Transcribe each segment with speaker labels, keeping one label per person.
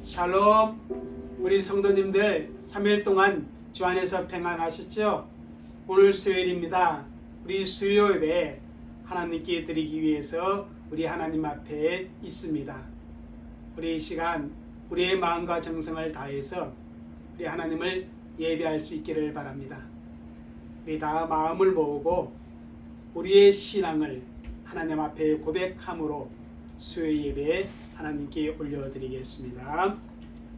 Speaker 1: 샬롬. 우리 성도님들 3일 동안 주 안에서 평안하셨죠? 오늘 수요일입니다. 우리 수요 예배 하나님께 드리기 위해서 우리 하나님 앞에 있습니다. 우리 이 시간 우리의 마음과 정성을 다해서 우리 하나님을 예배할 수 있기를 바랍니다. 우리 다 마음을 모으고 우리의 신앙을 하나님 앞에 고백함으로 수요 예배에 하나님께 올려드리겠습니다.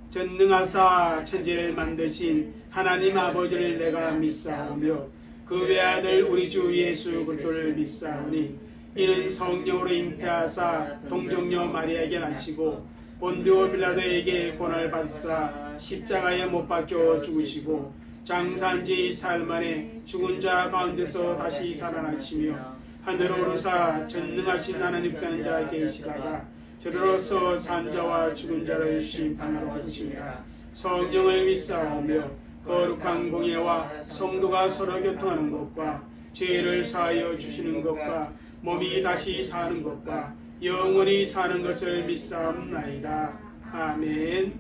Speaker 1: 전능하사 천지를 만드신 하나님 아버지를 내가 믿사오며 그 외아들 우리 주 예수 그리스도를 믿사오니 이는 성령으로 잉태하사 동정녀 마리아에게 나시고 본디오 빌라도에게 고난을 받사 십자가에 못 박혀 죽으시고 장사한 지 사흘 만에 죽은 자 가운데서 다시 살아나시며 하늘로 오르사 전능하신 하나님 가는 자 계시다가 저리로서 산 자와 죽은 자를 심판하러 오시리라. 성령을 믿사오며 거룩한 공예와 성도가 서로 교통하는 것과 죄를 사하여 주시는 것과 몸이 다시 사는 것과 영원히 사는 것을 믿사옵나이다. 아멘.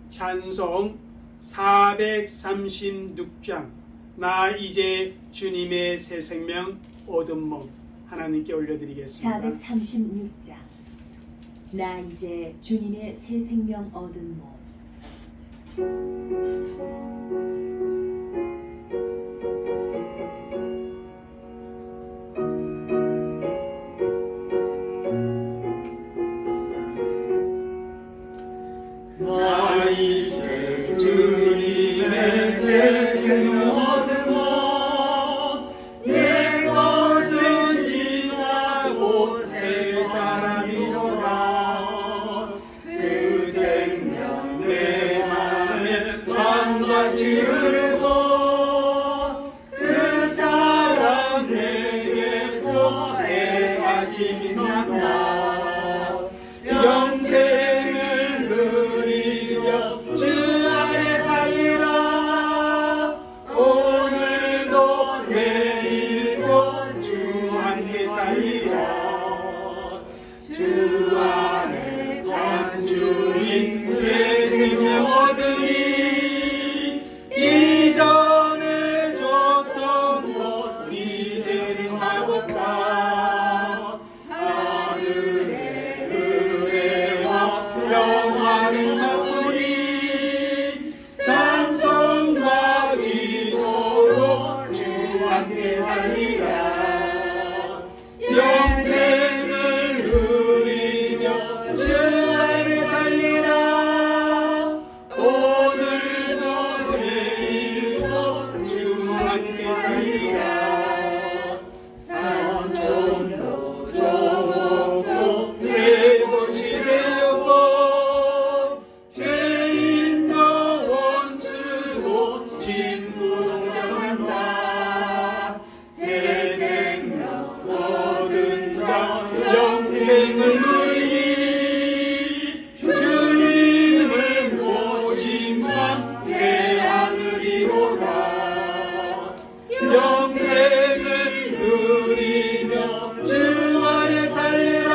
Speaker 1: 찬송 436장 나 이제 주님의 새 생명 얻은 몸 하나님께 올려드리겠습니다.
Speaker 2: 436장 나 이제 주님의 새 생명 얻은 몸.
Speaker 1: 나 이제 주님의 새 생명 얻은 몸 내 것은 진화고 새 사람이로다. 그 생명 내 맘에 강같이 흐르고 그 사랑 내게서 해같이 빛난다. 영생을 누리며 주 안에 살리라. 오늘도 내일도 주 함께 살리라. 주 안에 안주인 새 생명 얻으니 이전에 줬던 것 이제는 하옵다. 하늘의 은혜와 영광을 맛보니 찬송과 기도로 주 함께 살리라. 영생을 누리며 주 안에 살리라. 오늘도 내일도 주 함께 살리라. 산천도 좁고 새 곳이 되었고 죄인도 원수도 친구로 변한다. 새 생명 얻은 자 영생을 누리니 주님을 모신 밤 새 하늘이로다. 영생을 누리며 주 안에 살리라.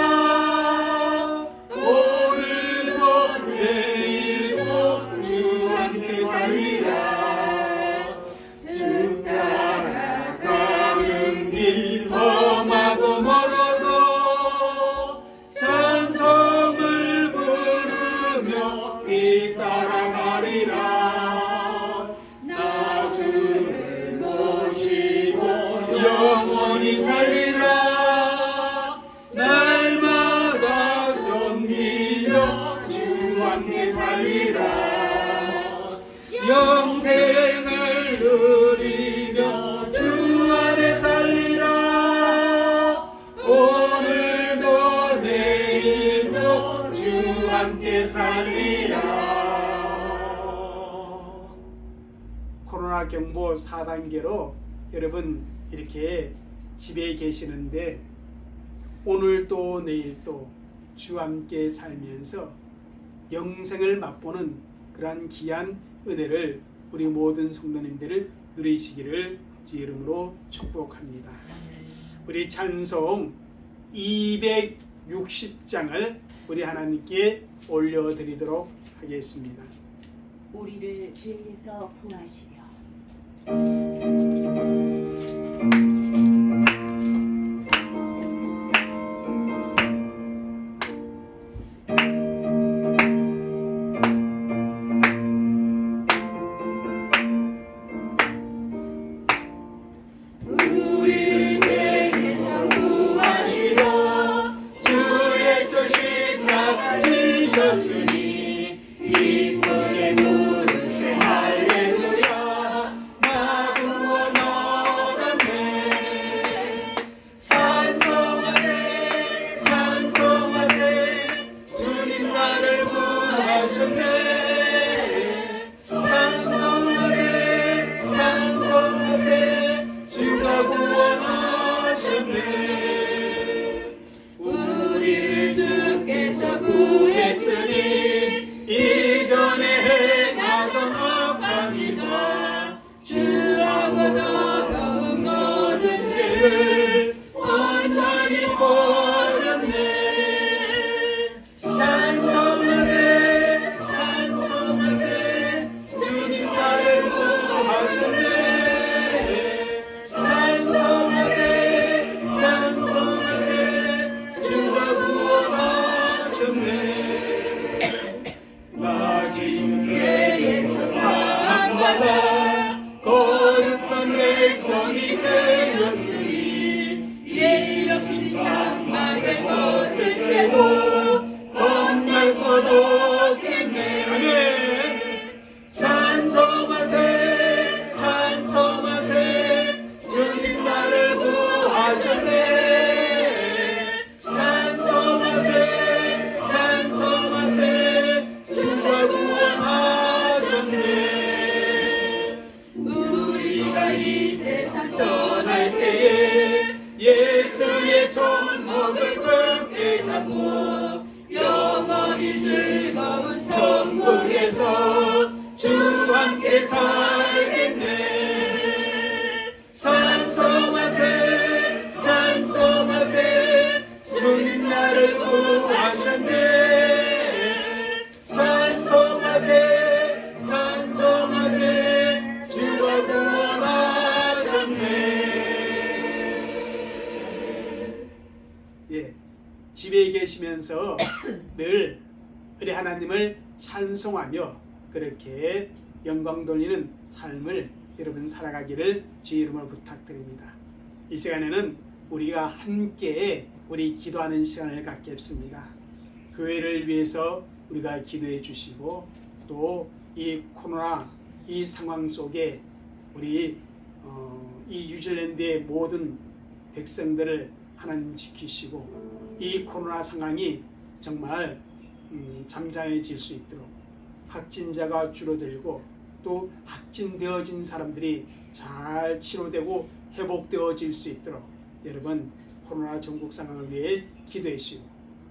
Speaker 1: 오늘도 내일도 주 함께 살리라. 주 따라가는 길 험하고 멀어도 찬송을 부르며 뒤따라가리라. 나 주를 모시고 영원히 살리라. 날마다 섬기며 주 함께 살리라. 영생을 누리며 주 안에 살리라. 오늘도 내일도 주 함께 살리라. 코로나 경보 4단계로 여러분 이렇게 집에 계시는데 오늘도 내일도 주 함께 살면서 영생을 맛보는 그러한 귀한 은혜를 우리 모든 성도님들을 누리시기를 주 이름으로 축복합니다. 우리 찬송 260장을 우리 하나님께 올려드리도록 하겠습니다.
Speaker 2: 우리를 죄에서 구하시려
Speaker 1: 우리를 죄에서 구하시려 주 예수 십자가 지셨으니 기쁘게 부르세 할렐루야 나 구원 얻었네 찬송하세 찬송하세 주님 나를 구하셨네 찬송하세 찬송하세 주가 구원하셨네 우리를 주께서 구했으니 이전에 행하던 악한 일과 주하고도 더욱 모든 죄를 온전히 버렸네 찬송하세 찬송하세 주님 나를 구하셨네 찬송하세 찬송하세 주가 구원하셨네 나 지금 죄에서 사함받아 거룩한 백성이 되었으니 이 역시 장막에 벗을 때도 겁날 것 없겠네 아멘 찬송하세 찬송하세 주님 나를 구하셨네 찬송하세 찬송하세 주가 구원하셨네 우리가 이 세상 떠날 때에 예수의 손목을 굳게 잡고 영원히 즐거운 천국에서 주 함께 살겠네 찬송하세 찬송하세 주님 나를 구하셨네 찬송하세 찬송하세 주가 구원하셨네 예, 집에 계시면서 늘 우리 하나님을 찬송하며 그렇게 영광 돌리는 삶을 여러분 살아가기를 주의 이름으로 부탁드립니다. 이 시간에는 우리가 함께 우리 기도하는 시간을 갖겠습니다. 교회를 위해서 우리가 기도해 주시고 또 이 코로나 이 상황 속에 우리 이 뉴질랜드의 모든 백성들을 하나님 지키시고 이 코로나 상황이 정말 잠잠해질 수 있도록 확진자가 줄어들고 또 확진되어진 사람들이 잘 치료되고 회복되어질 수 있도록 여러분 코로나 전국 상황을 위해 기도해 주시고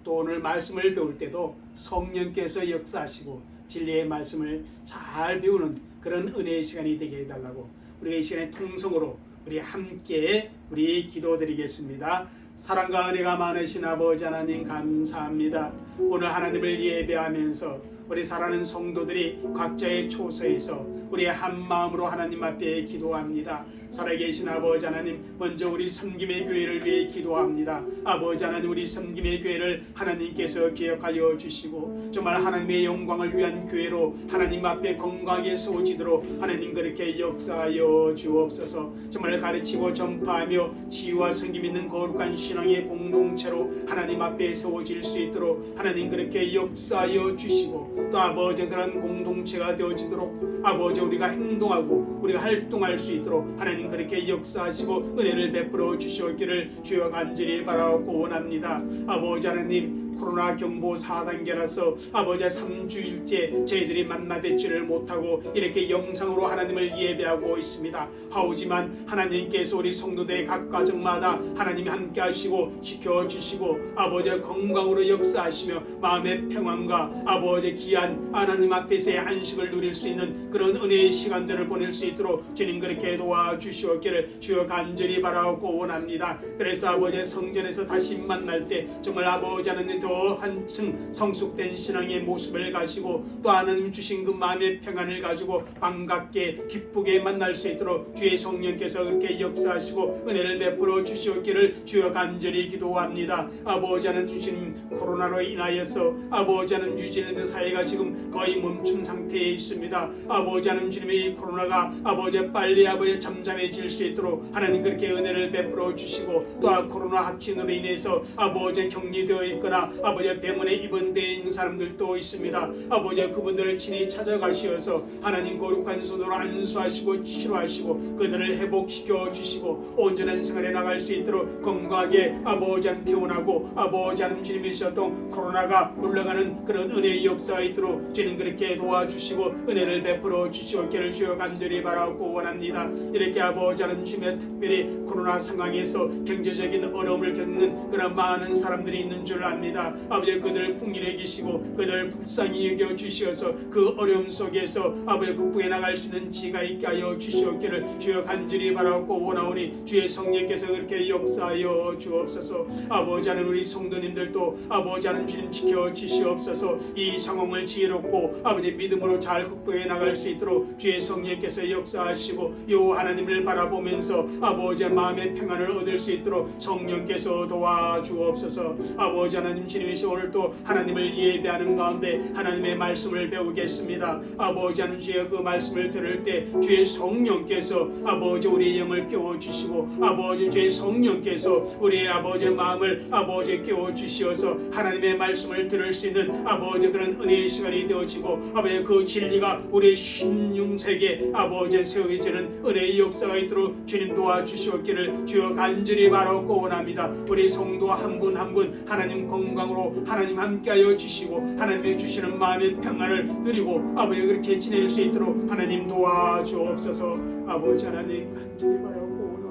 Speaker 1: 또 오늘 말씀을 배울 때도 성령께서 역사하시고 진리의 말씀을 잘 배우는 그런 은혜의 시간이 되게 해달라고 우리가 이 시간에 통성으로 우리 함께 우리 기도드리겠습니다. 사랑과 은혜가 많으신 아버지 하나님 감사합니다. 오늘 하나님을 예배하면서 우리 사랑하는 성도들이 각자의 초소에서 우리의 한 마음으로 하나님 앞에 기도합니다. 살아계신 아버지 하나님 먼저 우리 섬김의 교회를 위해 기도합니다. 아버지 하나님 우리 섬김의 교회를 하나님께서 기억하여 주시고 정말 하나님의 영광을 위한 교회로 하나님 앞에 건강하게 세워지도록 하나님 그렇게 역사하여 주옵소서. 정말 가르치고 전파하며 지혜와 섬김 있는 거룩한 신앙의 공동체로 하나님 앞에 세워질 수 있도록 하나님 그렇게 역사하여 주시고 또 아버지 그런 공동체가 되어지도록 아버지 우리가 행동하고 우리가 활동할 수 있도록 하나님 그렇게 역사하시고 은혜를 베풀어 주시옵기를 주여 간절히 바라고 원합니다. 아버지 하나님 코로나 경보 4단계라서 아버지 3주일째 저희들이 만나 뵙지를 못하고 이렇게 영상으로 하나님을 예배하고 있습니다. 하오지만 하나님께서 우리 성도들의 각 가정마다 하나님이 함께 하시고 지켜주시고 아버지 건강으로 역사하시며 마음의 평안과 아버지 귀한 하나님 앞에서의 안식을 누릴 수 있는 그런 은혜의 시간들을 보낼 수 있도록 주님 그렇게 도와주시옵기를 주여 간절히 바라고 원합니다. 그래서 아버지 성전에서 다시 만날 때 정말 아버지 하나님 더 한층 성숙된 신앙의 모습을 가지고 또 하나님 주신 그 마음의 평안을 가지고 반갑게 기쁘게 만날 수 있도록 주의 성령께서 그렇게 역사하시고 은혜를 베풀어 주시옵기를 주여 간절히 기도합니다. 아버지 하나님 주님 코로나로 인하여서 아버지 하나님 뉴질랜드 사회가 지금 거의 멈춘 상태에 있습니다. 아버지 하나님 주님의 이 코로나가 아버지 빨리 아버지 잠잠해질 수 있도록 하나님 그렇게 은혜를 베풀어 주시고 또한 코로나 확진으로 인해서 아버지 격리되어 있거나 아버지 병원에 입원되어 있는 사람들도 있습니다. 아버지 그분들을 친히 찾아가시어서 하나님 거룩한 손으로 안수하시고 치료하시고 그들을 회복시켜 주시고 온전한 생활에 나갈 수 있도록 건강하게 아버지 하나님 태어나고 아버지 하나님 주님이셨던 코로나가 물러가는 그런 은혜의 역사가 있도록 주님 그렇게 도와주시고 은혜를 베풀어 주시옵기를 주여 간절히 바라고 원합니다. 이렇게 아버지 하나님 주님의 특별히 코로나 상황에서 경제적인 어려움을 겪는 그런 많은 사람들이 있는 줄 압니다. 아버지 그들을 풍일해 계시고 그들을 불쌍히 여겨 주시어서 그 어려움 속에서 아버지 극복해 나갈 수 있는 지가 있게 하여 주시옵기를 주여 간절히 바라고 원하오니 주의 성령께서 그렇게 역사하여 주옵소서. 아버지 하나님 우리 성도님들도 아버지 하나님 주님 지켜 주시옵소서. 이 상황을 지혜롭고 아버지 믿음으로 잘 극복해 나갈 수 있도록 주의 성령께서 역사하시고 요 하나님을 바라보면서 아버지의 마음의 평안을 얻을 수 있도록 성령께서 도와주옵소서. 아버지 하나님 주님이시 오늘 또 하나님을 예배하는 가운데 하나님의 말씀을 배우겠습니다. 아버지 하나님 주의 그 말씀을 들을 때 주의 성령께서 아버지 우리의 영을 깨워주시고 아버지 주의 성령께서 우리의 아버지의 마음을 아버지 깨워주시어서 하나님의 말씀을 들을 수 있는 아버지 그런 은혜의 시간이 되어지고 아버지 그 진리가 우리의 신중세계 아버지 세워지는 은혜의 역사가 있도록 주님 도와주시옵기를 주여 간절히 바라고 원합니다. 우리 성도 한 분 한 분 하나님 건강으로 하나님 함께하여 주시고 하나님의 주시는 마음의 평안을 누리고 아버지 그렇게 지낼 수 있도록 하나님 도와주옵소서. 아버지 하나님 간절히 바라고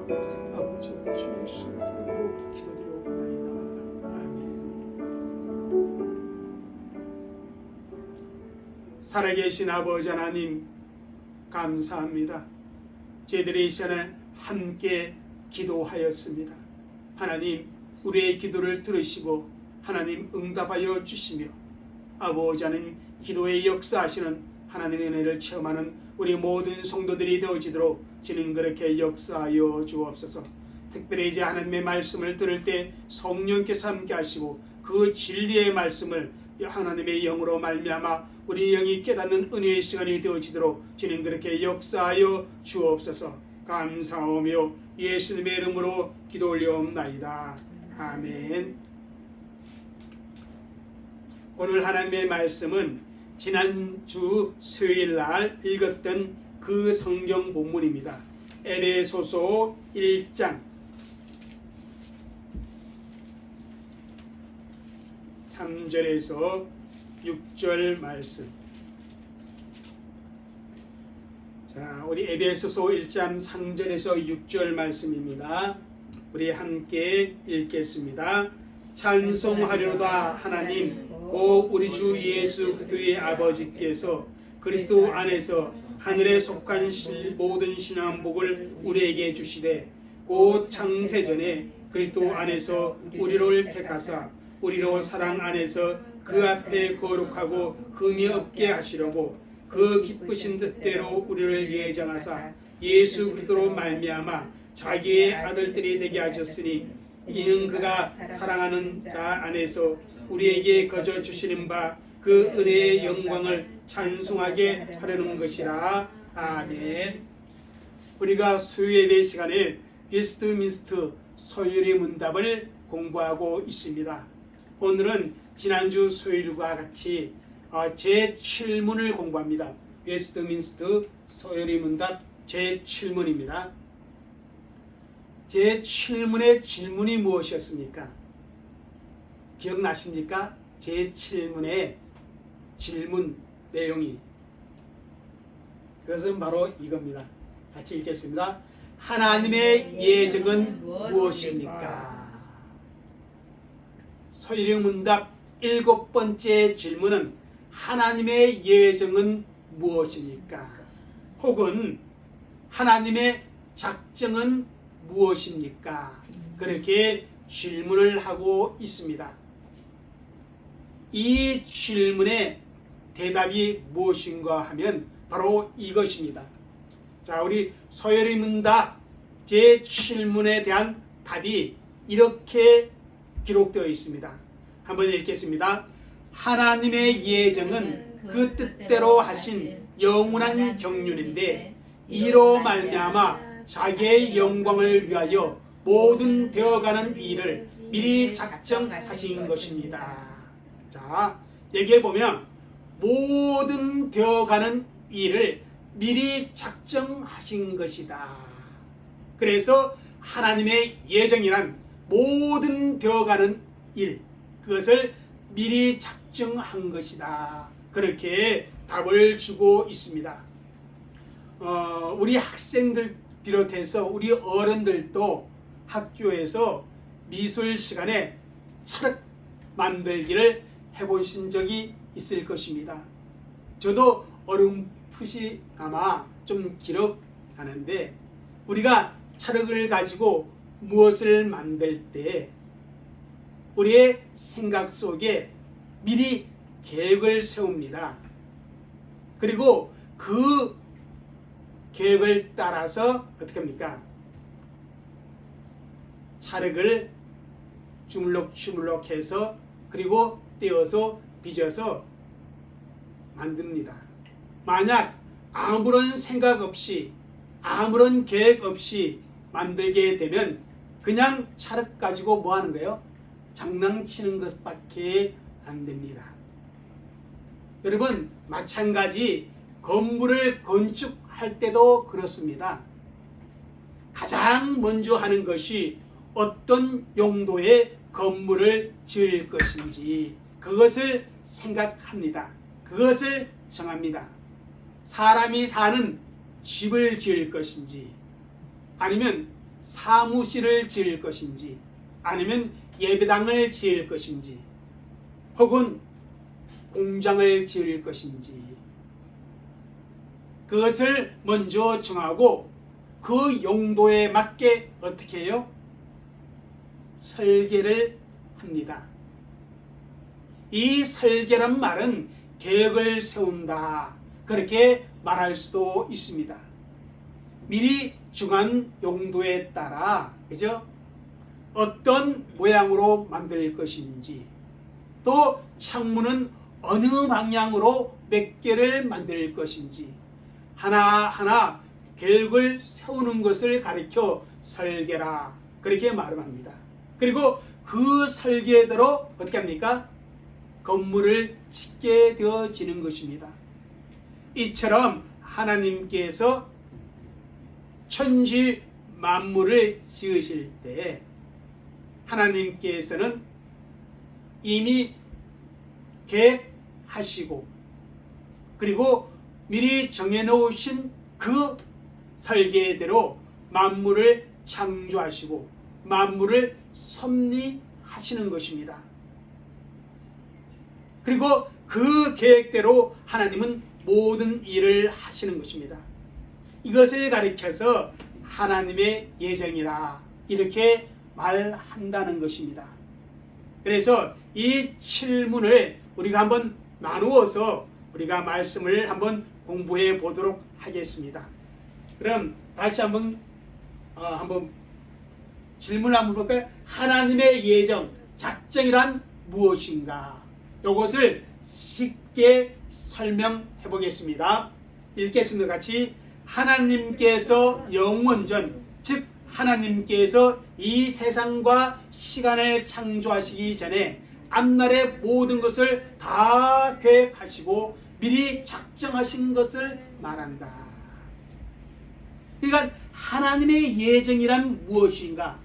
Speaker 1: 원합니다. 아버지 주의 예수를 드리고 기도드리옵나이다. 아멘. 살아계신 아버지 하나님 감사합니다. 저희들이 이 시간에 함께 기도하였습니다. 하나님 우리의 기도를 들으시고 하나님 응답하여 주시며 아버지 하나님 기도의 역사하시는 하나님의 은혜를 체험하는 우리 모든 성도들이 되어지도록 주님 그렇게 역사하여 주옵소서. 특별히 이제 하나님의 말씀을 들을 때 성령께서 함께 하시고 그 진리의 말씀을 하나님의 영으로 말미암아 우리 영이 깨닫는 은혜의 시간이 되어지도록 주님 그렇게 역사하여 주옵소서. 감사하며 예수님의 이름으로 기도 올려옵나이다. 아멘. 오늘 하나님의 말씀은 지난주 수요일날 읽었던 그 성경 본문입니다. 에베소서 1장 3절에서 6절 말씀. 자, 우리 에베소서 1장 3절에서 6절 말씀입니다. 우리 함께 읽겠습니다. 찬송하려다 하나님 오 우리 주 예수 그리스도의 아버지께서 그리스도 안에서 하늘에 속한 모든 신앙 복을 우리에게 주시되 곧 창세전에 그리스도 안에서 우리를 택하사 우리로 사랑 안에서 그 앞에 거룩하고 흠이 없게 하시려고 그 기쁘신 뜻대로 우리를 예정하사 예수 그리스도로 말미암아 자기의 아들들이 되게 하셨으니 이는 그가 사랑하는 자 안에서 우리에게 거저 주시는 바 그 은혜의 영광을 찬송하게 하려는 것이라. 아멘. 우리가 수요예배 시간에 웨스트민스터 소유리 문답을 공부하고 있습니다. 오늘은 지난주 수요일과 같이 제7문을 공부합니다. 웨스트민스터 소유리 문답 제7문입니다. 제7문의 질문이 무엇이었습니까? 기억나십니까? 제7문의 질문 내용이 그것은 바로 이겁니다. 같이 읽겠습니다. 하나님의 예정은 무엇입니까? 소유리 문답 7번째 질문은 하나님의 예정은 무엇입니까? 혹은 하나님의 작정은 무엇입니까? 그렇게 질문을 하고 있습니다. 이 질문의 대답이 무엇인가 하면 바로 이것입니다. 자, 우리 소요리 문답 제 7문에 대한 답이 이렇게 기록되어 있습니다. 한번 읽겠습니다. 하나님의 예정은 그 뜻대로 하신 영원한 경륜인데 이로 말미암아 자기의 영광을 위하여 모든 되어가는 일을 미리 작정하신 것입니다. 자, 여기에 보면 모든 되어가는 일을 미리 작정하신 것이다. 그래서 하나님의 예정이란 모든 되어가는 일, 그것을 미리 작정한 것이다. 그렇게 답을 주고 있습니다. 우리 학생들 비롯해서 우리 어른들도 학교에서 미술 시간에 찰흙 만들기를 해보신 적이 있을 것입니다. 저도 어렴풋이 아마 좀 기억나는데 우리가 찰흙을 가지고 무엇을 만들 때 우리의 생각 속에 미리 계획을 세웁니다. 그리고 그 계획을 따라서 어떻게 합니까? 찰흙을 주물럭주물럭 해서 그리고 떼어서 빚어서 만듭니다. 만약 아무런 생각 없이 아무런 계획 없이 만들게 되면 그냥 찰흙 가지고 뭐 하는 거예요? 장난치는 것밖에 안 됩니다. 여러분, 마찬가지 건물을 건축할 때도 그렇습니다. 가장 먼저 하는 것이 어떤 용도의 건물을 지을 것인지 그것을 생각합니다. 그것을 정합니다. 사람이 사는 집을 지을 것인지 아니면 사무실을 지을 것인지 아니면 예배당을 지을 것인지 혹은 공장을 지을 것인지 그것을 먼저 정하고 그 용도에 맞게 어떻게 해요? 설계를 합니다. 이 설계란 말은 계획을 세운다. 그렇게 말할 수도 있습니다. 미리 정한 용도에 따라 그죠? 어떤 모양으로 만들 것인지 또 창문은 어느 방향으로 몇 개를 만들 것인지 하나하나 계획을 세우는 것을 가리켜 설계라 그렇게 말합니다. 그리고 그 설계대로 어떻게 합니까? 건물을 짓게 되어지는 것입니다. 이처럼 하나님께서 천지 만물을 지으실 때 하나님께서는 이미 계획하시고 그리고 미리 정해놓으신 그 설계대로 만물을 창조하시고 만물을 섭리하시는 것입니다. 그리고 그 계획대로 하나님은 모든 일을 하시는 것입니다. 이것을 가리켜서 하나님의 예정이라 이렇게 말한다는 것입니다. 그래서 이 7문을 우리가 한번 나누어서 우리가 말씀을 한번 공부해 보도록 하겠습니다. 그럼 다시 한번 질문을 한번 볼까요? 하나님의 예정, 작정이란 무엇인가? 이것을 쉽게 설명해 보겠습니다. 읽겠습니다. 같이. 하나님께서 영원전, 즉 하나님께서 이 세상과 시간을 창조하시기 전에 앞날의 모든 것을 다 계획하시고 미리 작정하신 것을 말한다. 그러니까 하나님의 예정이란 무엇인가?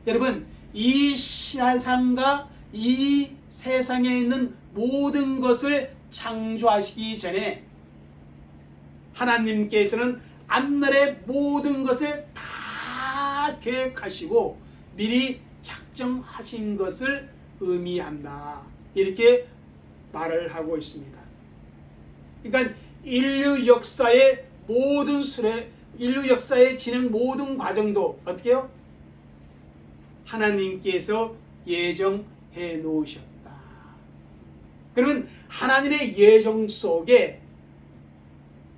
Speaker 1: 여러분, 이 세상과 이 세상에 있는 모든 것을 창조하시기 전에 하나님께서는 앞날의 모든 것을 다 계획하시고 미리 작정하신 것을 의미한다. 이렇게 말을 하고 있습니다. 그러니까 인류 역사의 모든 인류 역사에 지는 모든 과정도 어떻게 해요? 하나님께서 예정해 놓으셨다. 그러면 하나님의 예정 속에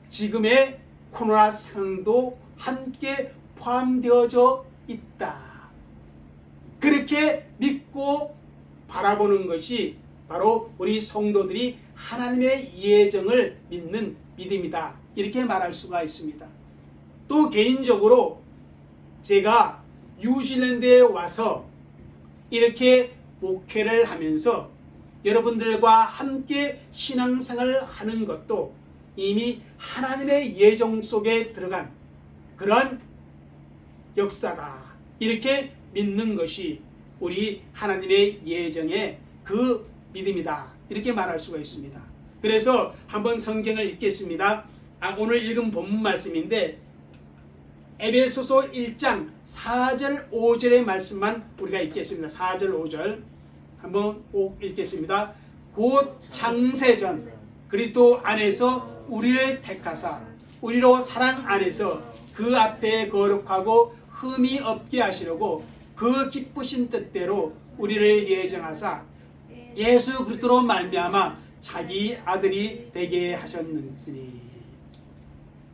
Speaker 1: 지금의 코로나 상황도 함께 포함되어져 있다. 그렇게 믿고 바라보는 것이 바로 우리 성도들이 하나님의 예정을 믿는 믿음이다. 이렇게 말할 수가 있습니다. 또 개인적으로 제가 뉴질랜드에 와서 이렇게 목회를 하면서 여러분들과 함께 신앙생활을 하는 것도 이미 하나님의 예정 속에 들어간 그런 역사다. 이렇게 믿는 것이 우리 하나님의 예정의 그 믿음이다. 이렇게 말할 수가 있습니다. 그래서 한번 성경을 읽겠습니다. 오늘 읽은 본문 말씀인데 에베소서 1장 4절 5절의 말씀만 우리가 읽겠습니다. 4절 5절 한번 꼭 읽겠습니다. 곧 창세전 그리스도 안에서 우리를 택하사 우리로 사랑 안에서 그 앞에 거룩하고 흠이 없게 하시려고 그 기쁘신 뜻대로 우리를 예정하사 예수 그리스도로 말미암아 자기 아들이 되게 하셨느니.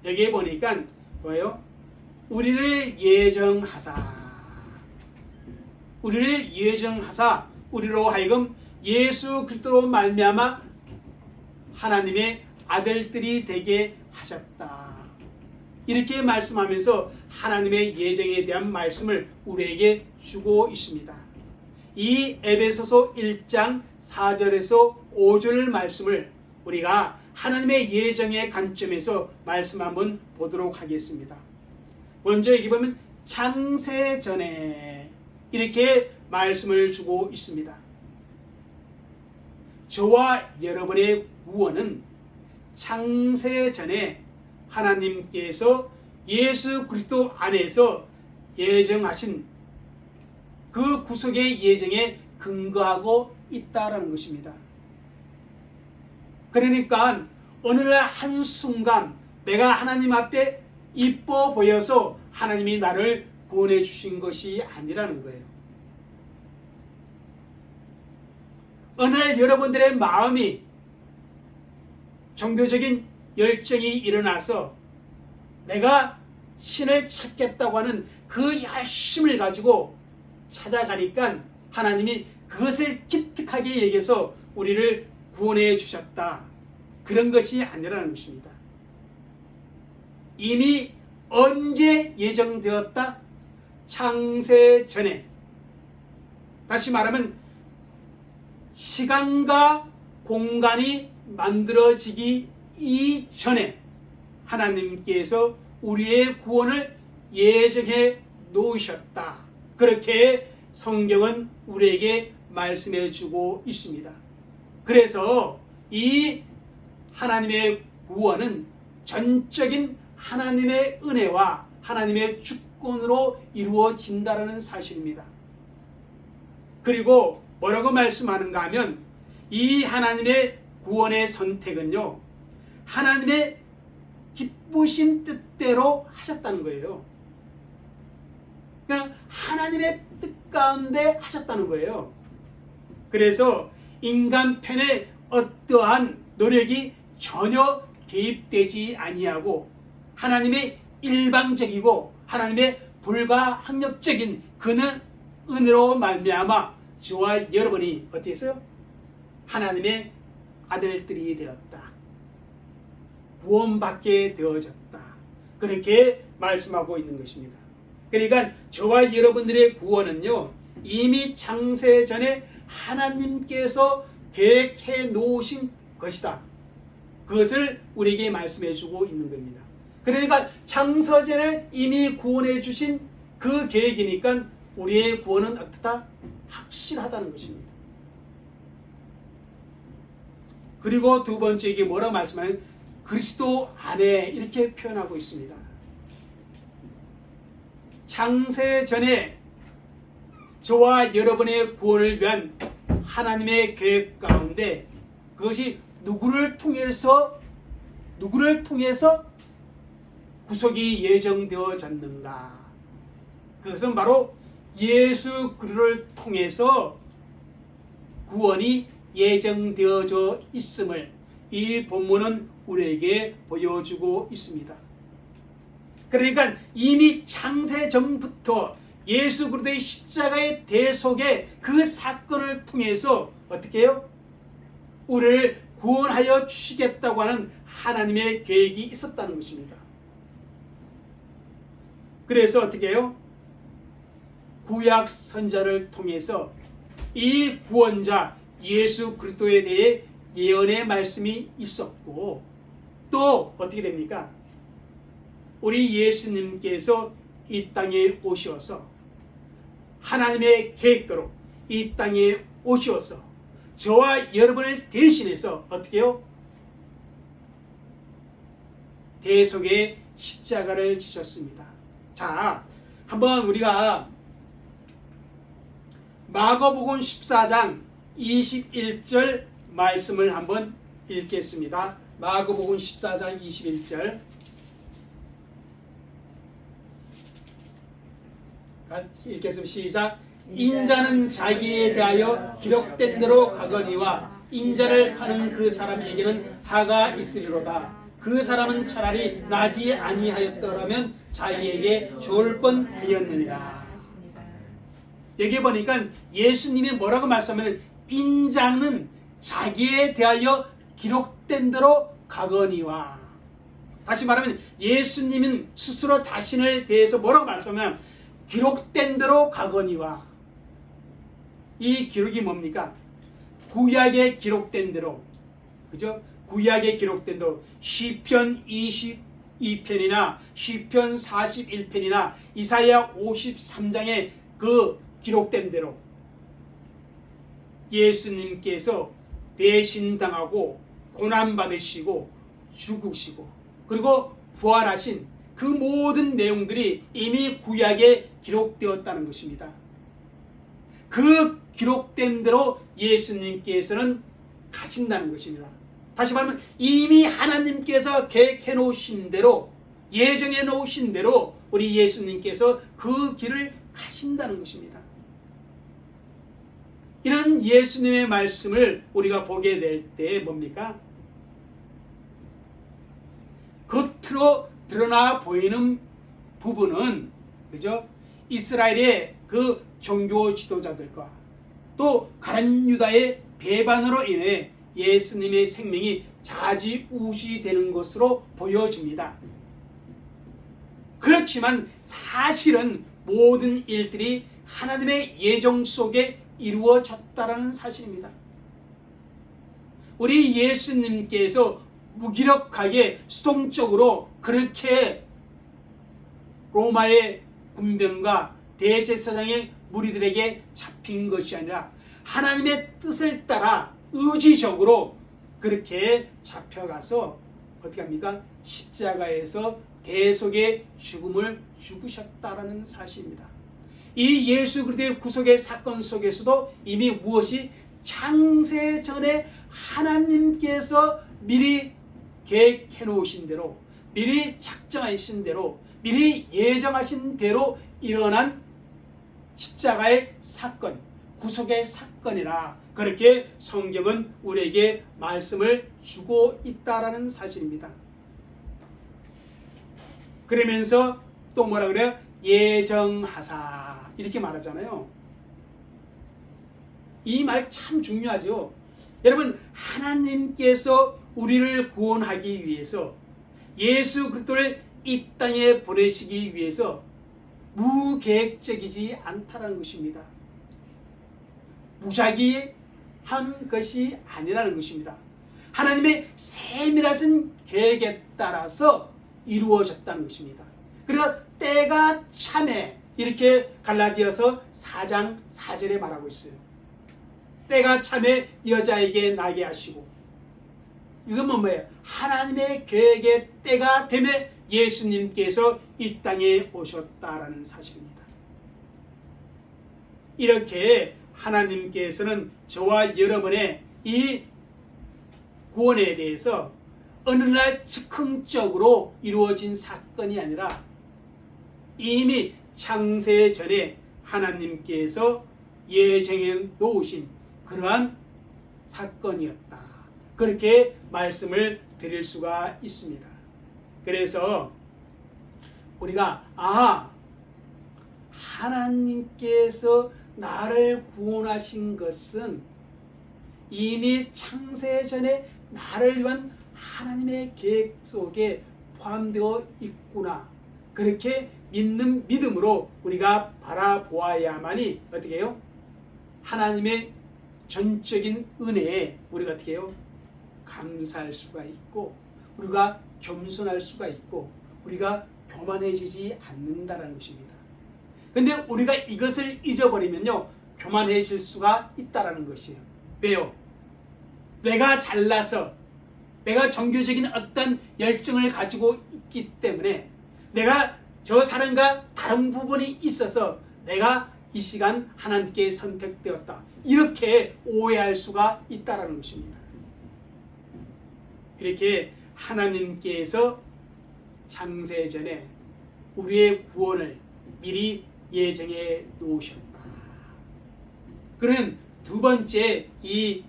Speaker 1: 여기에 보니까 뭐예요? 우리를 예정하사 우리로 하여금 예수 그리스도로 말미암아 하나님의 아들들이 되게 하셨다. 이렇게 말씀하면서 하나님의 예정에 대한 말씀을 우리에게 주고 있습니다. 이 에베소서 1장 4절에서 5절 말씀을 우리가 하나님의 예정의 관점에서 말씀 한번 보도록 하겠습니다. 먼저 여기 보면 창세전에 이렇게 말씀을 주고 있습니다. 저와 여러분의 구원은 창세전에 하나님께서 예수 그리스도 안에서 예정하신 그 구속의 예정에 근거하고 있다라는 것입니다. 그러니까 어느 날 한순간 내가 하나님 앞에 이뻐 보여서 하나님이 나를 구원해 주신 것이 아니라는 거예요. 어느 날 여러분들의 마음이 종교적인 열정이 일어나서 내가 신을 찾겠다고 하는 그 열심을 가지고 찾아가니까 하나님이 그것을 기특하게 여겨서 우리를 구원해 주셨다. 그런 것이 아니라는 것입니다. 이미 언제 예정되었다? 창세 전에. 다시 말하면 시간과 공간이 만들어지기 이전에 하나님께서 우리의 구원을 예정해 놓으셨다. 그렇게 성경은 우리에게 말씀해 주고 있습니다. 그래서 이 하나님의 구원은 전적인 하나님의 은혜와 하나님의 주권으로 이루어진다는 사실입니다. 그리고 뭐라고 말씀하는가 하면 이 하나님의 구원의 선택은요, 하나님의 기쁘신 뜻대로 하셨다는 거예요. 그러니까 하나님의 뜻 가운데 하셨다는 거예요. 그래서 인간 편에 어떠한 노력이 전혀 개입되지 아니하고 하나님의 일방적이고 하나님의 불가항력적인 그는 은혜로 말미암아 저와 여러분이 어떻게 했어요? 하나님의 아들들이 되었다. 구원받게 되어졌다. 그렇게 말씀하고 있는 것입니다. 그러니까 저와 여러분들의 구원은요, 이미 창세 전에 하나님께서 계획해 놓으신 것이다. 그것을 우리에게 말씀해 주고 있는 겁니다. 그러니까 창세전에 이미 구원해 주신 그 계획이니까 우리의 구원은 어떻다? 확실하다는 것입니다. 그리고 두 번째 이게 뭐라고 말씀하냐면 그리스도 안에 이렇게 표현하고 있습니다. 창세전에 저와 여러분의 구원을 위한 하나님의 계획 가운데 그것이 누구를 통해서 구속이 예정되어졌는가? 그것은 바로 예수 그리스도를 통해서 구원이 예정되어져 있음을 이 본문은 우리에게 보여주고 있습니다. 그러니까 이미 창세 전부터 예수 그리스도의 십자가의 대속의 그 사건을 통해서 어떻게 해요? 우리를 구원하여 주시겠다고 하는 하나님의 계획이 있었다는 것입니다. 그래서 어떻게 해요? 구약 선자를 통해서 이 구원자 예수 그리스도에 대해 예언의 말씀이 있었고, 또 어떻게 됩니까? 우리 예수님께서 이 땅에 오셔서 하나님의 계획대로 이 땅에 오셔서 저와 여러분을 대신해서 어떻게 해요? 대속의 십자가를 지셨습니다. 자, 한번 우리가 마가복음 14장 21절 말씀을 한번 읽겠습니다. 마가복음 14장 21절. 읽겠습니다. 시작. 인자는 자기에 대하여 기록된 대로 가거니와 인자를 파는 그 사람에게는 하가 있으리로다. 그 사람은 차라리 나지 아니하였더라면 자기에게 좋을 뻔하였느니라. 여기 보니까 예수님이 뭐라고 말씀하면 인자는 자기에 대하여 기록된 대로 가거니와, 다시 말하면 예수님은 스스로 자신을 대해서 뭐라고 말씀하면 기록된 대로 가거니와, 이 기록이 뭡니까? 구약에 기록된 대로, 그죠? 구약에 기록된 대로 시편 22편이나 시편 41편이나 이사야 53장에 그 기록된 대로 예수님께서 배신당하고 고난받으시고 죽으시고 그리고 부활하신 그 모든 내용들이 이미 구약에 기록되었다는 것입니다. 그 기록된 대로 예수님께서는 가신다는 것입니다. 다시 말하면 이미 하나님께서 계획해 놓으신 대로, 예정해 놓으신 대로 우리 예수님께서 그 길을 가신다는 것입니다. 이런 예수님의 말씀을 우리가 보게 될 때 뭡니까? 겉으로 드러나 보이는 부분은, 그죠? 이스라엘의 그 종교 지도자들과 또 가룟 유다의 배반으로 인해 예수님의 생명이 좌지우지되는 것으로 보여집니다. 그렇지만 사실은 모든 일들이 하나님의 예정 속에 이루어졌다라는 사실입니다. 우리 예수님께서 무기력하게 수동적으로 그렇게 로마의 군병과 대제사장의 무리들에게 잡힌 것이 아니라 하나님의 뜻을 따라 의지적으로 그렇게 잡혀가서 어떻게 합니까? 십자가에서 대속의 죽음을 죽으셨다라는 사실입니다. 이 예수 그리스도의 구속의 사건 속에서도 이미 무엇이 창세전에 하나님께서 미리 계획해 놓으신 대로, 미리 작정하신 대로, 미리 예정하신 대로 일어난 십자가의 사건, 구속의 사건이라 그렇게 성경은 우리에게 말씀을 주고 있다라는 사실입니다. 그러면서 또 뭐라 그래요? 예정하사 이렇게 말하잖아요. 이 말 참 중요하죠. 여러분, 하나님께서 우리를 구원하기 위해서 예수 그리스도를 이 땅에 보내시기 위해서 무계획적이지 않다라는 것입니다. 무작위한 것이 아니라는 것입니다. 하나님의 세밀하신 계획에 따라서 이루어졌다는 것입니다. 그래서 때가 참에 이렇게 갈라디아서 4장 4절에 말하고 있어요. 때가 참에 여자에게 나게 하시고, 이건 뭐예요? 하나님의 계획의 때가 되매 예수님께서 이 땅에 오셨다라는 사실입니다. 이렇게 하나님께서는 저와 여러분의 이 구원에 대해서 어느 날 즉흥적으로 이루어진 사건이 아니라 이미 창세 전에 하나님께서 예정해 놓으신 그러한 사건이었다. 그렇게 말씀을 드릴 수가 있습니다. 그래서 우리가 하나님께서 나를 구원하신 것은 이미 창세 전에 나를 위한 하나님의 계획 속에 포함되어 있구나. 그렇게 믿는 믿음으로 우리가 바라보아야만이 어떻게 해요? 하나님의 전적인 은혜에 우리가 어떻게 해요? 감사할 수가 있고, 우리가 겸손할 수가 있고, 우리가 교만해지지 않는다는 것입니다. 근데 우리가 이것을 잊어버리면요, 교만해질 수가 있다는 것이에요. 왜요? 내가 잘나서, 내가 종교적인 어떤 열정을 가지고 있기 때문에, 내가 저 사람과 다른 부분이 있어서 내가 이 시간 하나님께 선택되었다, 이렇게 오해할 수가 있다는 것입니다. 이렇게 하나님께서 창세전에 우리의 구원을 미리 예정해 놓으셨다. 그러면 두 번째 이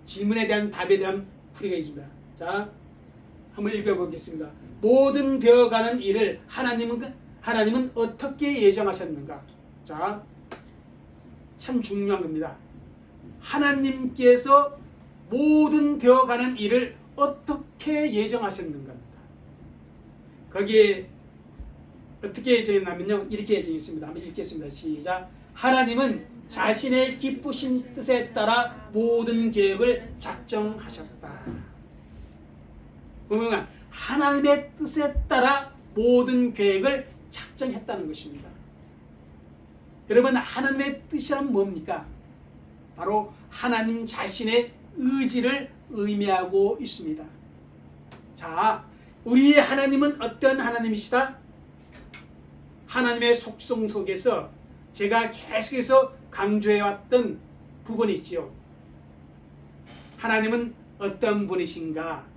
Speaker 1: 질문에 대한 답에 대한 풀이가 있습니다. 자, 한번 읽어보겠습니다. 모든 되어가는 일을 하나님은 어떻게 예정하셨는가? 자, 참 중요한 겁니다. 하나님께서 모든 되어가는 일을 어떻게 예정하셨는가입니다. 거기에 어떻게 예정했냐면요, 이렇게 예정했습니다. 한번 읽겠습니다. 시작. 하나님은 자신의 기쁘신 뜻에 따라 모든 계획을 작정하셨다. 보면 하나님의 뜻에 따라 모든 계획을 작정했다는 것입니다. 여러분, 하나님의 뜻이란 뭡니까? 바로 하나님 자신의 의지를 의미하고 있습니다. 자, 우리의 하나님은 어떤 하나님이시다? 하나님의 속성 속에서 제가 계속해서 강조해왔던 부분이 있지요. 하나님은 어떤 분이신가?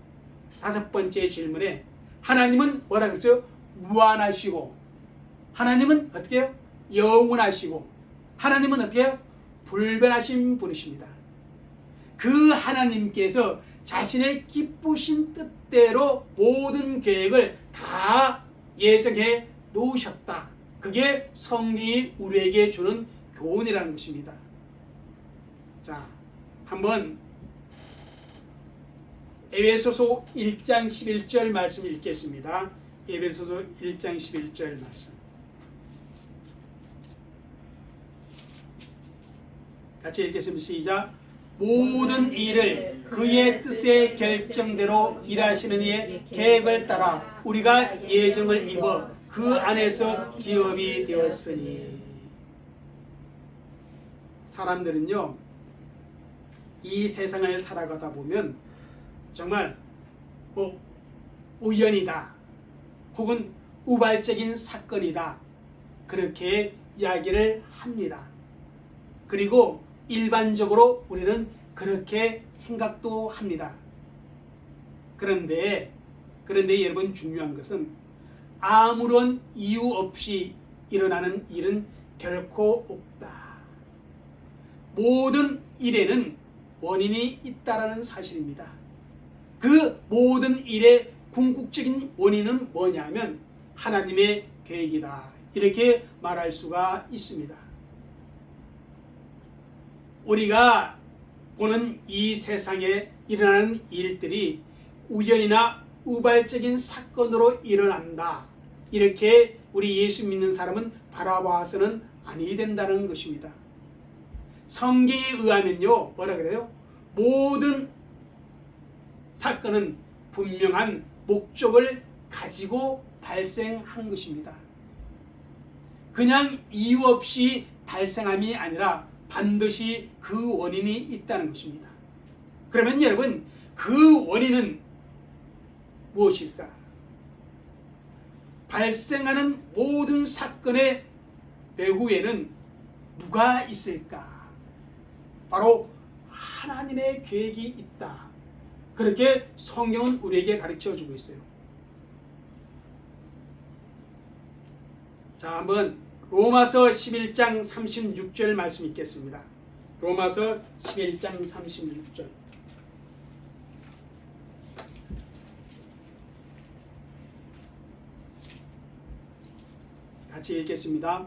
Speaker 1: 다섯 번째 질문에 하나님은 뭐라고 했어요? 무한하시고, 하나님은 어떻게 해요? 영원하시고, 하나님은 어떻게 해요? 불변하신 분이십니다. 그 하나님께서 자신의 기쁘신 뜻대로 모든 계획을 다 예정해 놓으셨다. 그게 성경이 우리에게 주는 교훈이라는 것입니다. 자, 한번 에베소서 1장 11절 말씀 읽겠습니다. 에베소서 1장 11절 말씀. 같이 읽겠습니다. 시작. 모든 일을 그의 뜻의 결정대로 일하시는 이의 계획을 따라 우리가 예정을 입어 그 안에서 기업이 되었으니. 사람들은요, 이 세상을 살아가다 보면 정말 우연이다, 혹은 우발적인 사건이다, 그렇게 이야기를 합니다. 그리고 일반적으로 우리는 그렇게 생각도 합니다. 그런데 여러분, 중요한 것은 아무런 이유 없이 일어나는 일은 결코 없다. 모든 일에는 원인이 있다라는 사실입니다. 그 모든 일의 궁극적인 원인은 뭐냐면 하나님의 계획이다, 이렇게 말할 수가 있습니다. 우리가 보는 이 세상에 일어나는 일들이 우연이나 우발적인 사건으로 일어난다, 이렇게 우리 예수 믿는 사람은 바라봐서는 아니 된다는 것입니다. 성경에 의하면요, 뭐라 그래요? 모든 사건은 분명한 목적을 가지고 발생한 것입니다. 그냥 이유 없이 발생함이 아니라 반드시 그 원인이 있다는 것입니다. 그러면 여러분, 그 원인은 무엇일까? 발생하는 모든 사건의 배후에는 누가 있을까? 바로 하나님의 계획이 있다. 그렇게 성경은 우리에게 가르쳐 주고 있어요. 자, 한번 로마서 11장 36절 말씀 읽겠습니다. 로마서 11장 36절. 같이 읽겠습니다.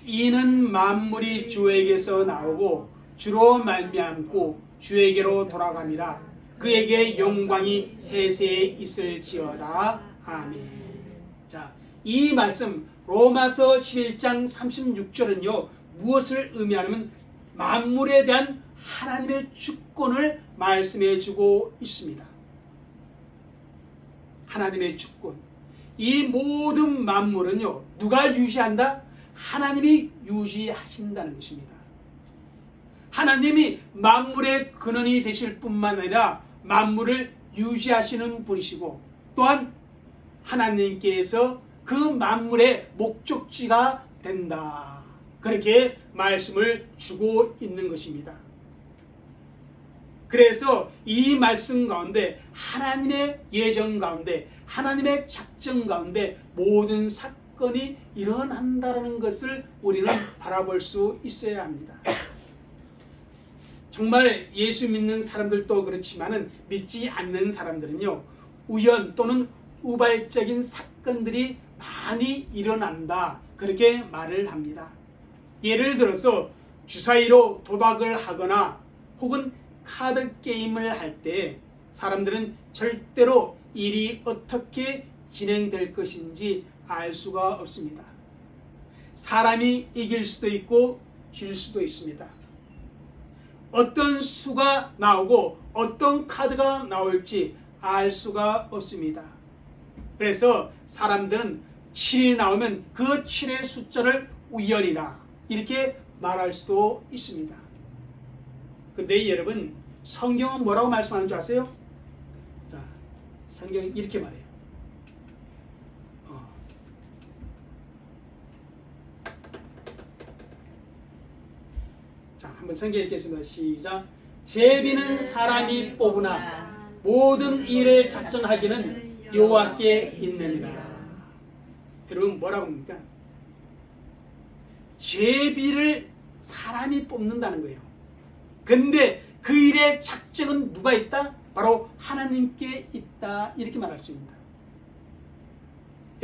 Speaker 1: 이는 만물이 주에게서 나오고 주로 말미암고 주에게로 돌아감이라. 그에게 영광이 세세에 있을지어다. 아멘. 자, 이 말씀 로마서 11장 36절은요. 무엇을 의미하냐면 만물에 대한 하나님의 주권을 말씀해 주고 있습니다. 하나님의 주권. 이 모든 만물은요. 누가 유지한다? 하나님이 유지하신다는 것입니다. 하나님이 만물의 근원이 되실 뿐만 아니라 만물을 유지하시는 분이시고 또한 하나님께서 그 만물의 목적지가 된다. 그렇게 말씀을 주고 있는 것입니다. 그래서 이 말씀 가운데 하나님의 예정 가운데 하나님의 작정 가운데 모든 사건이 일어난다는 것을 우리는 바라볼 수 있어야 합니다. 정말 예수 믿는 사람들도 그렇지만은 믿지 않는 사람들은요. 우연 또는 우발적인 사건들이 많이 일어난다. 그렇게 말을 합니다. 예를 들어서 주사위로 도박을 하거나 혹은 카드 게임을 할 때 사람들은 절대로 일이 어떻게 진행될 것인지 알 수가 없습니다. 사람이 이길 수도 있고 질 수도 있습니다. 어떤 수가 나오고 어떤 카드가 나올지 알 수가 없습니다. 그래서 사람들은 7이 나오면 그 7의 숫자를 우연이라 이렇게 말할 수도 있습니다. 근데 여러분 성경은 뭐라고 말씀하는 줄 아세요? 자, 성경이 이렇게 말해요. 자, 한번 성경 읽겠습니다. 시작. 제비는 사람이 뽑으나 모든 일을 작정하기는 여호와께 있느니라. 여러분 뭐라고 합니까? 제비를 사람이 뽑는다는 거예요. 근데 그 일의 작정은 누가 있다? 바로 하나님께 있다. 이렇게 말할 수 있습니다.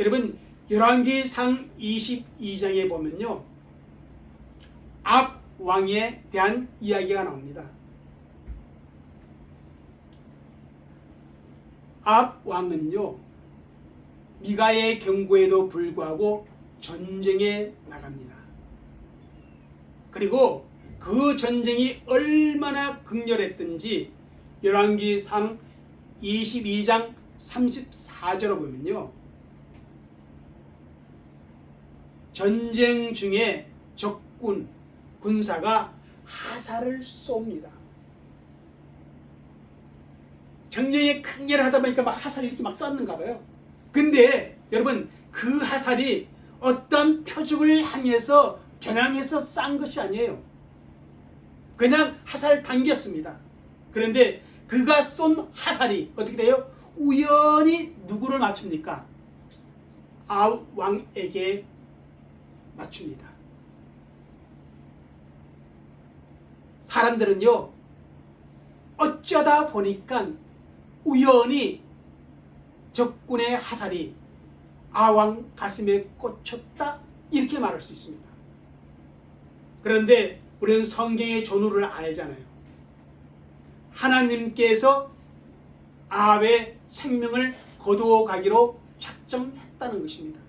Speaker 1: 여러분 열왕기상 22장에 보면요. 압 왕에 대한 이야기가 나옵니다. 압 왕은요. 미가의 경고에도 불구하고 전쟁에 나갑니다. 그리고 그 전쟁이 얼마나 극렬했든지 열왕기상 22장 34절을 보면요. 전쟁 중에 적군, 군사가 화살을 쏩니다. 전쟁이 극렬하다 보니까 막 화살이 이렇게 막 쐈는가 봐요. 근데 여러분 그 화살이 어떤 표적을 향해서 겨냥해서 싼 것이 아니에요. 그냥 화살을 당겼습니다. 그런데 그가 쏜 화살이 어떻게 돼요? 우연히 누구를 맞춥니까? 압 왕에게 맞춥니다. 사람들은요. 어쩌다 보니까 우연히 적군의 화살이 아왕 가슴에 꽂혔다 이렇게 말할 수 있습니다. 그런데 우리는 성경의 전후를 알잖아요. 하나님께서 아합의 생명을 거두어 가기로 작정했다는 것입니다.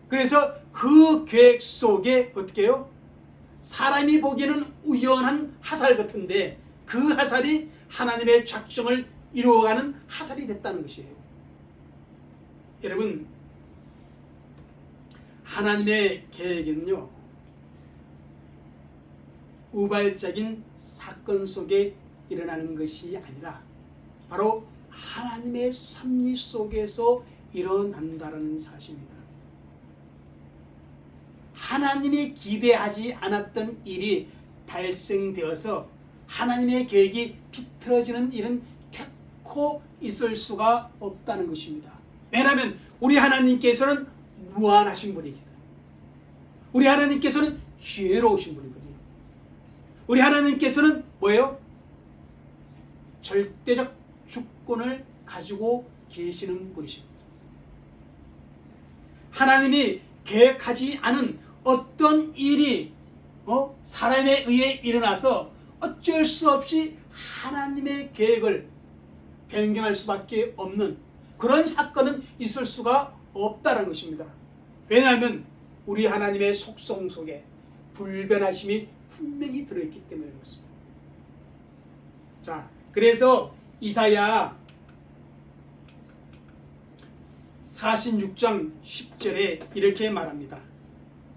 Speaker 1: 그래서 그 계획 속에 어떻게 해요? 사람이 보기에는 우연한 화살 같은데 그 화살이 하나님의 작정을 이루어가는 화살이 됐다는 것이에요. 여러분 하나님의 계획은요. 우발적인 사건 속에 일어나는 것이 아니라 바로 하나님의 섭리 속에서 일어난다는 사실입니다. 하나님이 기대하지 않았던 일이 발생되어서 하나님의 계획이 비틀어지는 일은 결코 있을 수가 없다는 것입니다. 왜냐하면 우리 하나님께서는 무한하신 분이기다. 우리 하나님께서는 지혜로우신 분이거든요. 우리 하나님께서는 뭐예요? 절대적 주권을 가지고 계시는 분이십니다. 하나님이 계획하지 않은 어떤 일이 사람에 의해 일어나서 어쩔 수 없이 하나님의 계획을 변경할 수밖에 없는 그런 사건은 있을 수가 없다는 것입니다. 왜냐하면 우리 하나님의 속성 속에 불변하심이 분명히 들어있기 때문에 그렇습니다. 자, 그래서 이사야 46장 10절에 이렇게 말합니다.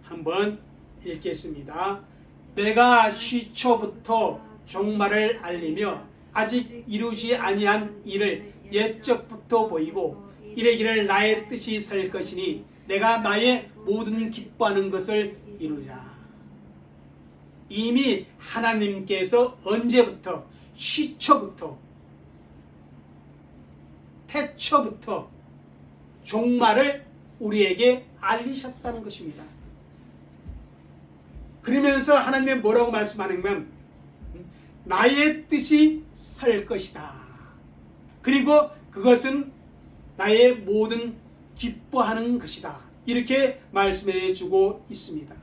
Speaker 1: 한번 읽겠습니다. 내가 시초부터 종말을 알리며 아직 이루지 아니한 일을 옛적부터 보이고 이르기를 나의 뜻이 설 것이니 내가 나의 모든 기뻐하는 것을 이루리라. 이미 하나님께서 언제부터 시초부터 태초부터 종말을 우리에게 알리셨다는 것입니다. 그러면서 하나님이 뭐라고 말씀하냐면 나의 뜻이 설 것이다. 그리고 그것은 나의 모든 기뻐하는 것이다. 이렇게 말씀해 주고 있습니다.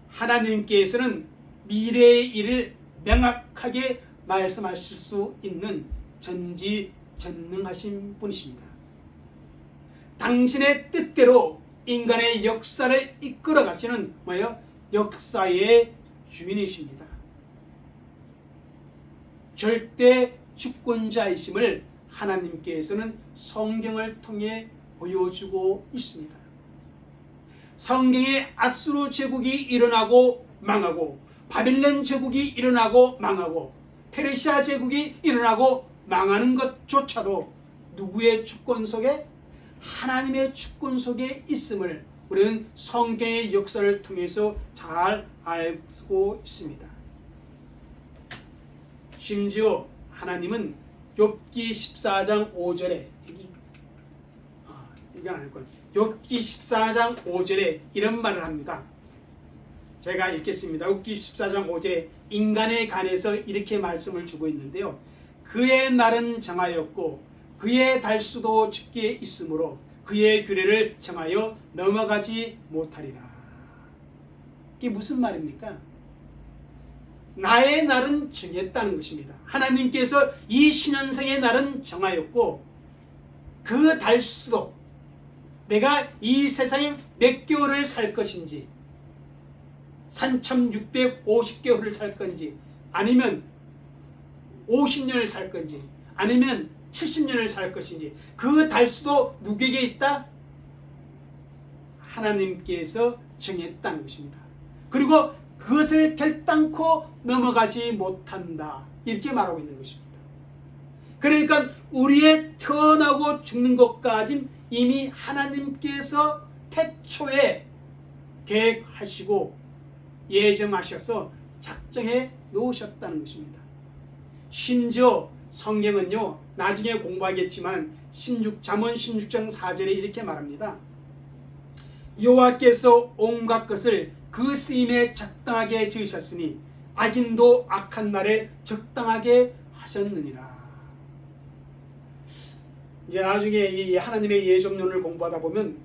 Speaker 1: 하나님께서는 미래의 일을 명확하게 말씀하실 수 있는 전지전능하신 분이십니다. 당신의 뜻대로 인간의 역사를 이끌어 가시는 뭐예요? 역사의 주인이십니다. 절대 주권자이심을 하나님께서는 성경을 통해 보여주고 있습니다. 성경에 아수르 제국이 일어나고 망하고 바빌론 제국이 일어나고 망하고 페르시아 제국이 일어나고 망하는 것조차도 누구의 주권 속에? 하나님의 주권 속에 있음을 우리는 성경의 역사를 통해서 잘 알고 있습니다. 심지어 하나님은 욥기 14장 5절에 이건 아닐 거예요. 욥기 14장 5절에 이런 말을 합니다. 제가 읽겠습니다. 욥기 14장 5절에 인간에 관해서 이렇게 말씀을 주고 있는데요. 그의 날은 정하였고 그의 달수도 좁게 있으므로 그의 규례를 정하여 넘어가지 못하리라. 이게 무슨 말입니까? 나의 날은 정했다는 것입니다. 하나님께서 이 신현생의 날은 정하였고 그 달수도 내가 이 세상에 몇 개월을 살 것인지 3650개월을 살 건지 아니면 50년을 살 건지 아니면 70년을 살 것인지 그 달수도 누구에게 있다? 하나님께서 정했다는 것입니다. 그리고 그것을 결단코 넘어가지 못한다. 이렇게 말하고 있는 것입니다. 그러니까 우리의 태어나고 죽는 것까지 이미 하나님께서 태초에 계획하시고 예정하셔서 작정해 놓으셨다는 것입니다. 심지어 성경은요, 나중에 공부하겠지만 잠언 16장 4절에 이렇게 말합니다. 여호와께서 온갖 것을 그 쓰임에 적당하게 지으셨으니 악인도 악한 날에 적당하게 하셨느니라. 이제 나중에 이 하나님의 예정론을 공부하다 보면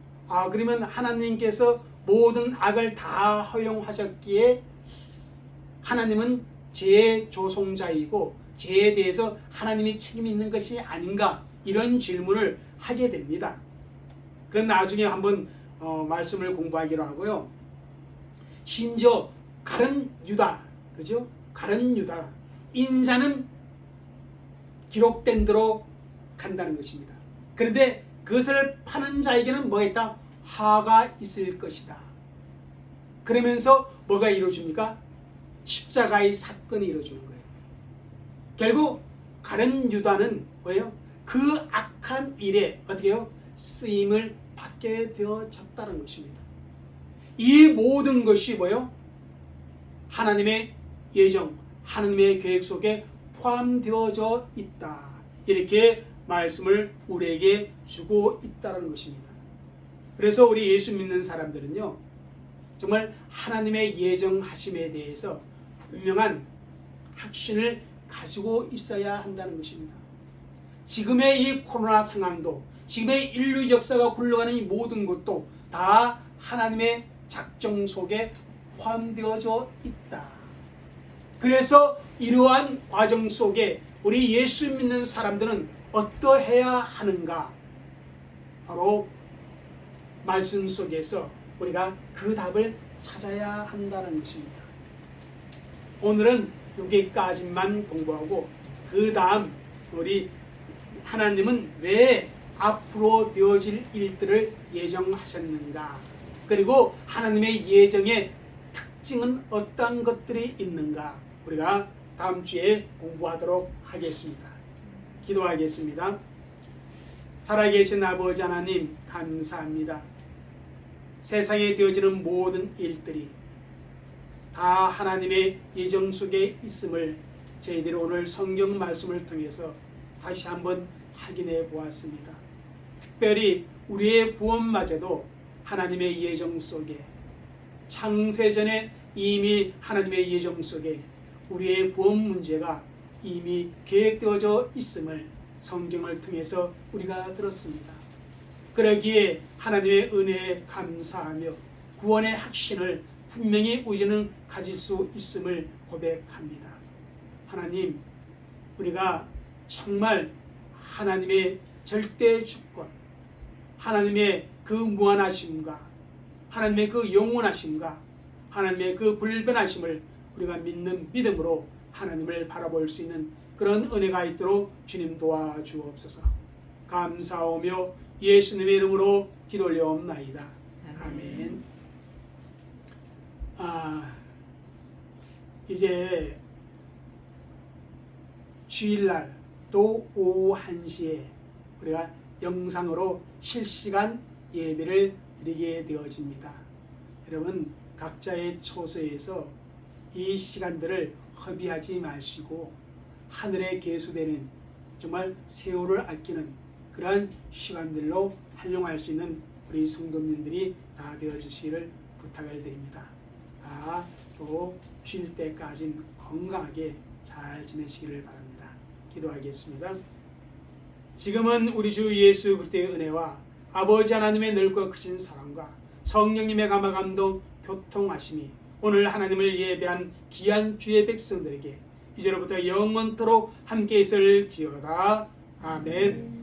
Speaker 1: 그러면 하나님께서 모든 악을 다 허용하셨기에 하나님은 죄의 조성자이고 죄에 대해서 하나님이 책임이 있는 것이 아닌가, 이런 질문을 하게 됩니다. 그건 나중에 한번 말씀을 공부하기로 하고요. 심지어 가룟 유다, 그죠? 가룟 유다, 인자는 기록된 대로 간다는 것입니다. 그런데 그것을 파는 자에게는 뭐가 있다? 화가 있을 것이다. 그러면서 뭐가 이루어집니까? 십자가의 사건이 이루어지는 거예요. 결국 가룟 유다는 뭐예요? 그 악한 일에 어떻게 해요? 쓰임을 받게 되어졌다는 것입니다. 이 모든 것이 뭐예요? 하나님의 예정, 하나님의 계획 속에 포함되어져 있다. 이렇게 말씀을 우리에게 주고 있다는 것입니다. 그래서 우리 예수 믿는 사람들은요, 정말 하나님의 예정하심에 대해서 분명한 확신을 가지고 있어야 한다는 것입니다. 지금의 이 코로나 상황도, 지금의 인류 역사가 굴러가는 이 모든 것도 다 하나님의 작정 속에 포함되어져 있다. 그래서 이러한 과정 속에 우리 예수 믿는 사람들은 어떠해야 하는가? 바로 말씀 속에서 우리가 그 답을 찾아야 한다는 것입니다. 오늘은 여기까지만 공부하고 그 다음 우리 하나님은 왜 앞으로 되어질 일들을 예정하셨는가, 그리고 하나님의 예정의 특징은 어떤 것들이 있는가, 우리가 다음 주에 공부하도록 하겠습니다. 기도하겠습니다. 살아계신 아버지 하나님, 감사합니다. 세상에 되어지는 모든 일들이 다 하나님의 예정 속에 있음을 저희들이 오늘 성경 말씀을 통해서 다시 한번 확인해 보았습니다. 특별히 우리의 구원마저도 하나님의 예정 속에, 창세전에 이미 하나님의 예정 속에 우리의 구원 문제가 이미 계획되어져 있음을 성경을 통해서 우리가 들었습니다. 그러기에 하나님의 은혜에 감사하며 구원의 확신을 분명히 우리는 가질 수 있음을 고백합니다. 하나님, 우리가 정말 하나님의 절대 주권, 하나님의 그 무한하심과 하나님의 그 영원하심과 하나님의 그 불변하심을 우리가 믿는 믿음으로 하나님을 바라볼 수 있는 그런 은혜가 있도록 주님 도와주옵소서. 감사하며 예수님의 이름으로 기도 올려옵나이다. 아멘. 이제 주일날 또 오후 1시에 우리가 영상으로 실시간 예배를 드리게 되어집니다. 여러분, 각자의 처소에서 이 시간들을 허비하지 마시고 하늘에 계수되는 정말 세월을 아끼는 그러한 시간들로 활용할 수 있는 우리 성도님들이 다 되어주시기를 부탁을 드립니다. 다 또 쉴 때까지 건강하게 잘 지내시기를 바랍니다. 기도하겠습니다. 지금은 우리 주 예수 그리스도의 은혜와 아버지 하나님의 넓고 크신 사랑과 성령님의 감화 감동 교통하심이 오늘 하나님을 예배한 귀한 주의 백성들에게 이제로부터 영원토록 함께 있을지어다. 아멘.